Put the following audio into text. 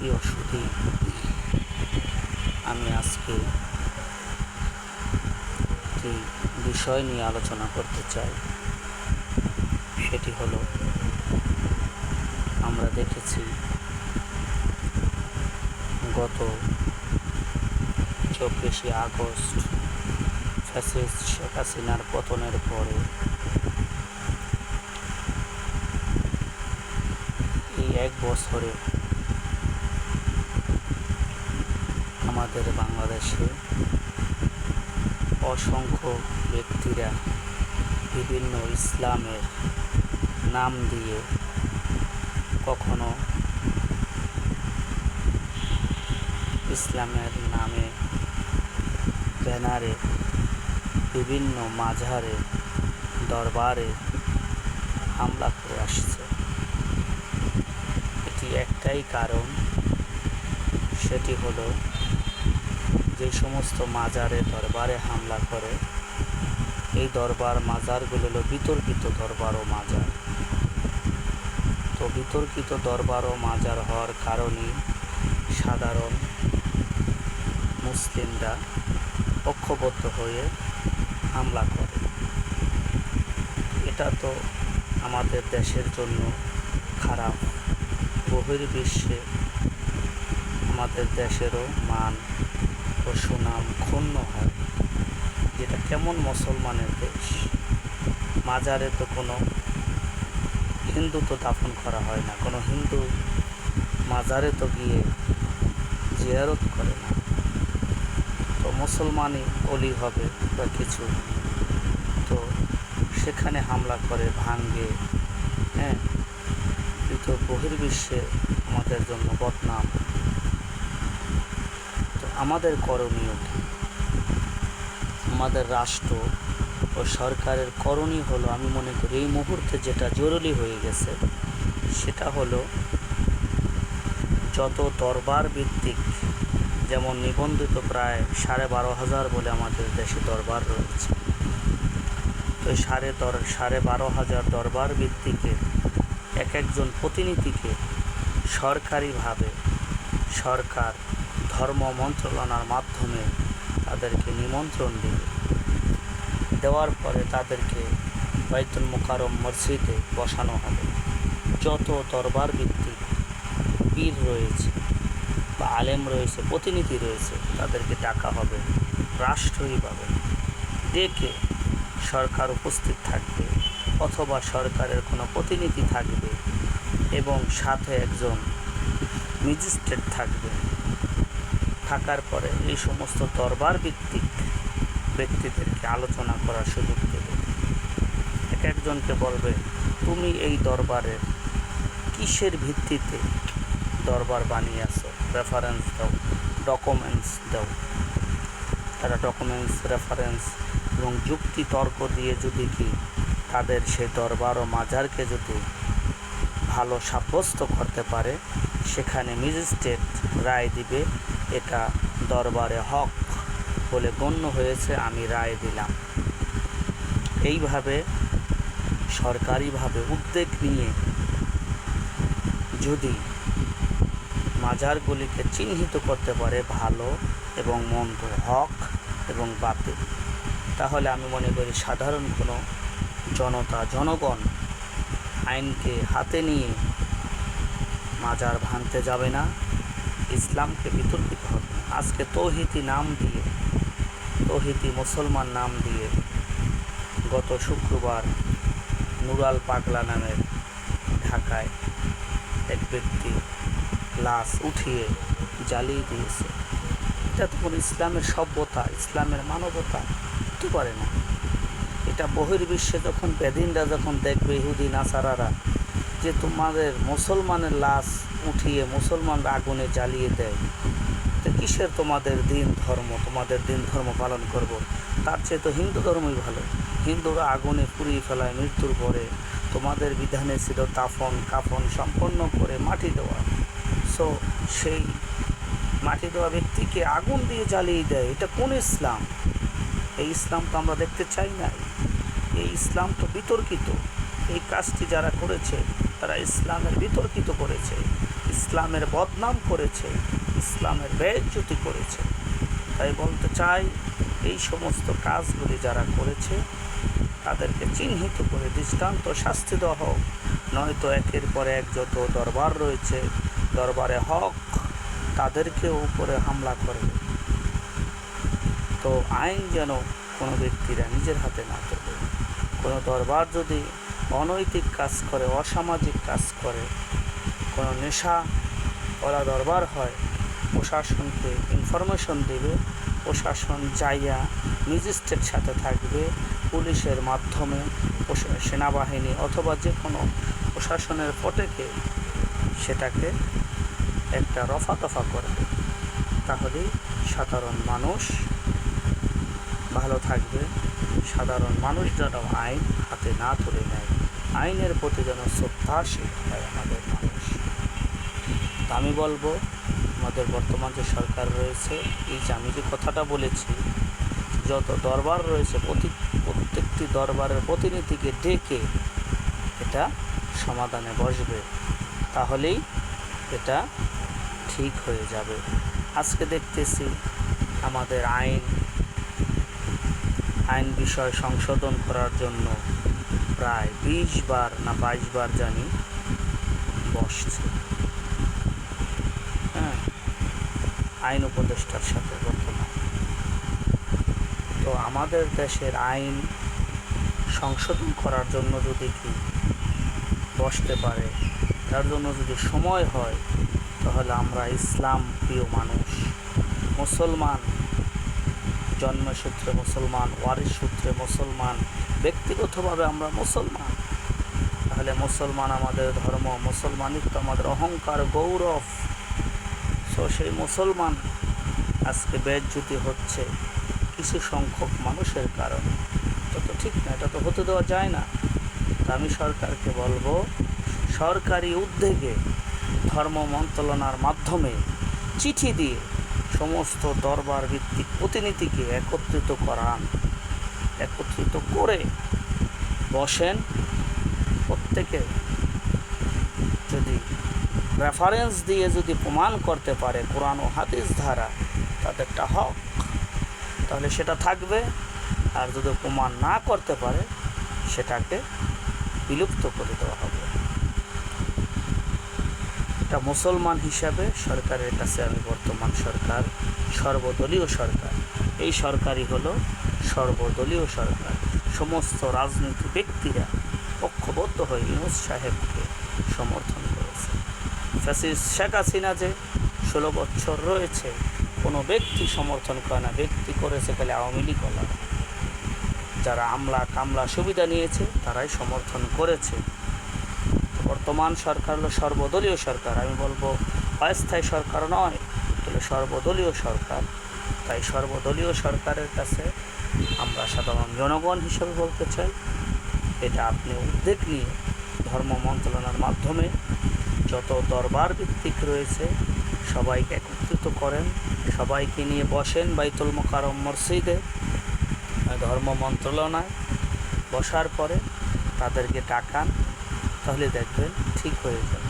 প্রিয় সুধী, আমি আজকে একটি বিষয় নিয়ে আলোচনা করতে চাই। সেটি হলো, আমরা দেখেছি গত 24শে আগস্ট ফ্যাসিস্ট শেখ হাসিনার পতনের পরে এই এক বছরে আমাদের বাংলাদেশে অসংখ্য ব্যক্তিরা বিভিন্ন ইসলামের নাম দিয়ে, কখনো ইসলামের নামে ব্যানারে, বিভিন্ন মাজারে, দরবারে হামলা করে আসছে। এটি একটাই কারণ, সেটি হলো যে সমস্ত মাজারে দরবারে হামলা করে, এই দরবার মাজারগুলো হলো বিতর্কিত দরবার ও মাজার। তো বিতর্কিত দরবার ও মাজার হওয়ার কারণেই সাধারণ মুসলিমরা ঐক্যবদ্ধ হয়ে হামলা করে। এটা তো আমাদের দেশের জন্য খারাপ। বহির্বিশ্বে আমাদের দেশেরও মান ও সুনাম ক্ষুণ্ণ হয়। যেটা কেমন মুসলমানের দেশ? মাজারে তো কোনো হিন্দু তো দাফন করা হয় না, কোনো হিন্দু মাজারে তো গিয়ে জিয়ারত করে না। তো মুসলমানই অলি হবে বা কিছু, তো সেখানে হামলা করে, ভাঙ্গে। কিন্তু বহির্বিশ্বে আমাদের জন্য বদনাম। তো আমাদের করণীয় কি? আমাদের রাষ্ট্র ও সরকারের করণীয় হলো, আমি মনে করি এই মুহূর্তে যেটা জরুরি হয়ে গেছে, সেটা হলো যত দরবার ভিত্তিক, যেমন নিবন্ধিত প্রায় 12,500 বলে আমাদের দেশে দরবার রয়েছে। তো 12,500 দরবার ভিত্তিকে এক একজন প্রতিনিধিকে সরকারিভাবে সরকার ধর্ম মন্ত্রণালয়ের মাধ্যমে তাদেরকে নিমন্ত্রণ দেওয়ার পরে তাদেরকে বাইতুল মুকাররম মসজিদে বসানো হবে। যত দরবার ভিত্তিক পীর রয়েছে বা আলেম রয়েছে, প্রতিনিধি রয়েছে, তাদেরকে ডাকা হবে রাষ্ট্রীয়ভাবে, ডেকে সরকার উপস্থিত থাকবে অথবা সরকারের কোনো প্রতিনিধি থাকবে এবং সাথে একজন ম্যাজিস্ট্রেট থাকবে। থাকার পরে এই সমস্ত দরবার ভিত্তিক ব্যক্তিদেরকে আলোচনা করার সুযোগ দেবে। এক একজনকে বলবে, তুমি এই দরবারের কিসের ভিত্তিতে দরবার বানিয়েছো, রেফারেন্স দাও, ডকুমেন্টস দাও। তারা ডকুমেন্টস, রেফারেন্স এবং যুক্তি তর্ক দিয়ে যদি কি তাদের সেই দরবার ও মাজারকে যদি ভালো সাব্যস্ত করতে পারে, সেখানে ম্যাজিস্ট্রেট রায় দিবে, এটা দরবারে হক বলে গণ্য হয়েছে, আমি রায় দিলাম। এইভাবে সরকারিভাবে উদ্যোগ নিয়ে যদি মাজারগুলিকে চিহ্নিত করতে পারে ভালো এবং মন্দ, হক এবং বাতিল, তাহলে আমি মনে করি সাধারণ কোনো জনগণ আইনকে হাতে নিয়ে মাজার ভাঙতে যাবে না, ইসলামকে বিতর্কিত হবে না। আজকে তৌহিদি নাম দিয়ে, তৌহিদি মুসলমান নাম দিয়ে গত শুক্রবার নুরাল পাগলা নামের ঢাকায় এক ব্যক্তি লাশ উঠিয়ে জ্বালিয়ে দিয়েছে। এটা তো কোনো ইসলামের সভ্যতা, ইসলামের মানবতা হতে পারে না। এটা বহির্বিশ্বে যখন বেদিনরা যখন দেখবে, ইহুদি নাসারারা, যে তোমাদের মুসলমানের লাশ উঠিয়ে মুসলমানরা আগুনে জ্বালিয়ে দেয়, তো কিসের তোমাদের দিন ধর্ম, তোমাদের দিন ধর্ম পালন করব? তার চেয়ে তো হিন্দু ধর্মই ভালো। হিন্দুরা আগুনে পুড়িয়ে ফেলায় মৃত্যুর পরে, তোমাদের বিধানে ছিল কাফন সম্পন্ন করে মাটি দেওয়া। সো সেই মাটি দেওয়া ব্যক্তিকে আগুন দিয়ে জ্বালিয়ে দেয়, এটা কোন ইসলাম? এই ইসলাম তো আমরা দেখতে চাই না। এই ইসলাম তো বিতর্কিত। এই কাজটি যারা করেছে তারা ইসলামের বিতর্কিত করেছে। ইসলামের বদনাম করেছে, ইসলামের বেইজ্জতি করেছে। তাই বলতে চাই, এই সমস্ত কাজগুলি যারা করেছে তাদেরকে চিহ্নিত করে দৃষ্টান্ত শাস্তি দেওয়া হোক, নয়তো একের পর এক যত দরবার রয়েছে, দরবারে হক, তাদেরকে উপরে হামলা করবে। তো আইন যেন কোনো ব্যক্তিরা নিজের হাতে না তোলে। কোনো দরবার যদি অনৈতিক কাজ করে, অসামাজিক কাজ করে, কোনো নেশাওয়ালা দরবার হয়, প্রশাসনকে ইনফরমেশন দেবে, প্রশাসন যাইয়া ম্যাজিস্ট্রেট সাথে থাকবে, পুলিশের মাধ্যমে সেনাবাহিনী অথবা যে কোনো প্রশাসনের পটেকে সেটাকে একটা রফা করবে। তাহলেই সাধারণ মানুষ ভালো থাকবে। সাধারণ মানুষ যেন আইন হাতে না তুলে নেয়, আইনের প্রতি যেন শ্রদ্ধাশীল হয় আমাদের মানুষ। আমি বলবো, আমাদের বর্তমান যে সরকার রয়েছে, এই যে আমি যে কথাটা বলেছি, যত দরবার রয়েছে প্রত্যেকটি দরবারের প্রতিনিধিকে ডেকে এটা সমাধানে বসবে, তাহলেই এটা ঠিক হয়ে যাবে। আজকে দেখতেছি আমাদের আইন বিষয় সংশোধন করার জন্য প্রায় 20 বার না 22 বার জানি বসছে, আইন উপদেষ্টার সাথে বর্তমান। তো আমাদের দেশের আইন সংশোধন করার জন্য যদি কি বসতে পারে, তার জন্য যদি সময় হয়, তাহলে আমরা ইসলাম প্রিয় মানুষ, মুসলমান, জন্মসূত্রে মুসলমান, ওয়ারিশ সূত্রে মুসলমান, ব্যক্তিগতভাবে আমরা মুসলমান, তাহলে মুসলমান আমাদের ধর্ম, মুসলমানিত্ব আমাদের অহংকার, গৌরব। তো সেই মুসলমান আজকে বেইজ্জতি হচ্ছে কিছু সংখ্যক মানুষের কারণে। এটা তো ঠিক না, এটা তো হতে দেওয়া যায় না। তা আমি সরকারকে বলবো, সরকারি উদ্যোগে ধর্ম মন্ত্রণালয়ের মাধ্যমে চিঠি দিয়ে সমস্ত দরবার ভিত্তিক প্রতিনিধিকে একত্রিত করে বসেন। প্রত্যেকে যদি রেফারেন্স দিয়ে যদি প্রমাণ করতে পারে কোরআন ও হাদিস ধারা তাদেরটা হক, তাহলে সেটা থাকবে। আর যদি প্রমাণ না করতে পারে, সেটাকে বিলুপ্ত করে দেওয়া হবে। এটা মুসলমান হিসাবে সরকারের কাছে আমি বর্তমান সরকার সর্বদলীয় সরকার, এই সরকারই হলো সর্বদলীয় সরকার। সমস্ত রাজনীতি ব্যক্তিরা ঐক্যবদ্ধ হয়ে ইউনূস সাহেবকে সমর্থন করেছে। ফ্যাসিস্ট শেখ হাসিনা যে 16 বছর রয়েছে, কোনো ব্যক্তি সমর্থন করে না, ব্যক্তি করেছে খালি আওয়ামী লীগ, যারা আমলা কামলা সুবিধা নিয়েছে তারাই সমর্থন করেছে। বর্তমান সরকার হলো সর্বদলীয় সরকার। আমি বলবো অস্থায়ী সরকার নয়, তাহলে সর্বদলীয় সরকার। তাই সর্বদলীয় সরকারের কাছে আমরা সাধারণ জনগণ হিসেবে বলতে চাই, এটা আপনি উদ্যোগ নিয়ে ধর্ম মন্ত্রণালয়ের মাধ্যমে যত দরবার ভিত্তিক রয়েছে সবাইকে একত্রিত করেন, সবাইকে নিয়ে বসেন বাইতুল মোকাররম মসজিদে, ধর্ম মন্ত্রণালয় বসার পরে তাদেরকে ডাকান, তাহলে দেখবেন ঠিক হয়ে যাবে।